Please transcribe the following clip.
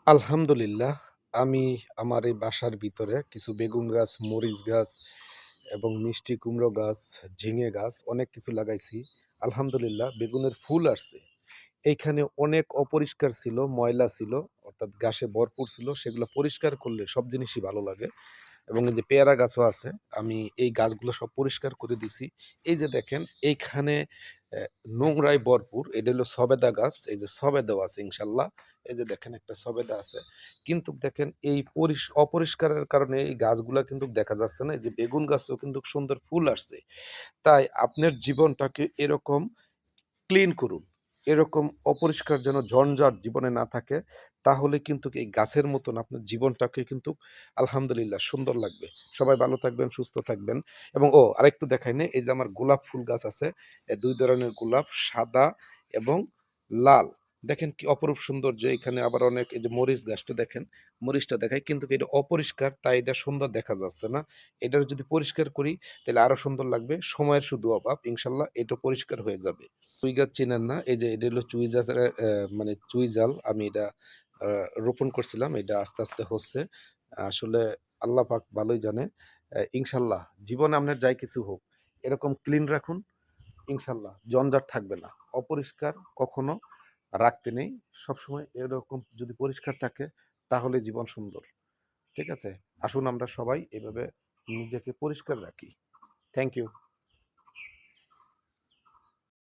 আলহামদুলিল্লাহ। আমি আমার এই বাসার ভিতরে কিছু বেগুন গাছ, মরিচ গাছ এবং মিষ্টি কুমড়ো গাছ, ঝিঙে গাছ অনেক কিছু লাগাইছি। আলহামদুলিল্লাহ বেগুনের ফুল আসছে। এইখানে অনেক অপরিষ্কার ছিল, ময়লা ছিল, অর্থাৎ ঘাসে ভরপুর ছিল। সেগুলো পরিষ্কার করলে সব জিনিসই ভালো লাগে। এবং এই যে পেয়ারা গাছও আছে, আমি এই গাছগুলো সব পরিষ্কার করে দিছি। এই যে দেখেন এইখানে নোংরায় ভরপুর। এটা হলো সবেদা গাছ। এই যে সবেদাও আছে ইনশাল্লাহ। এই যে দেখেন একটা সবেদা আছে। কিন্তু দেখেন এই অপরিষ্কারের কারণে এই গাছগুলা কিন্তু দেখা যাচ্ছে না। এই যে বেগুন গাছেও কিন্তু সুন্দর ফুল আসছে। তাই আপনার জীবনটাকে এরকম ক্লিন করুন। এরকম অপরিষ্কার যেন ঝঞ্ঝাট জীবনে না থাকে। তাহলে কিন্তু এই গাছের মতন আপনার জীবনটাকে কিন্তু আলহামদুলিল্লাহ সুন্দর লাগবে। সবাই ভালো থাকবেন, সুস্থ থাকবেন এবং আরেকটু দেখাই নেই, এই যে আমার গোলাপ ফুল গাছ আছে। ২ ধরনের গোলাপ, সাদা এবং লাল। দেখেন কি অপরূপ সৌন্দর্য। এখানে আবার অনেক এই যে মরিচ গাছটা দেখেন, মরিচটা দেখাই কিন্তু এটা অপরিষ্কার তাই এটা সুন্দর দেখা যাচ্ছে না। এটার যদি পরিষ্কার করি তাহলে আরো সুন্দর লাগবে। সময়ের শুধু অভাব। ইনশাআল্লাহ এটা পরিষ্কার হয়ে যাবে। চুই গাছ চেনেন না? এই যে এটা হলো চুই গাছের মানে চুই জাল। আমি এটা আ রোপণ করছিলাম। এটা আস্তে, আস্তে হচ্ছে। আসলে আল্লাহ পাক ভালোই জানে। ইনশাআল্লাহ জীবনে আপনার যাই কিছু হোক, এরকম ক্লিন রাখুন। ইনশাআল্লাহ জঞ্জাট থাকবে না। অপরিষ্কার কখনো রাখতে নেই। সবসময় এরকম যদি পরিষ্কার থাকে তাহলে জীবন সুন্দর। ঠিক আছে? আসুন আমরা সবাই এভাবে নিজেকে পরিষ্কার রাখি। Thank you.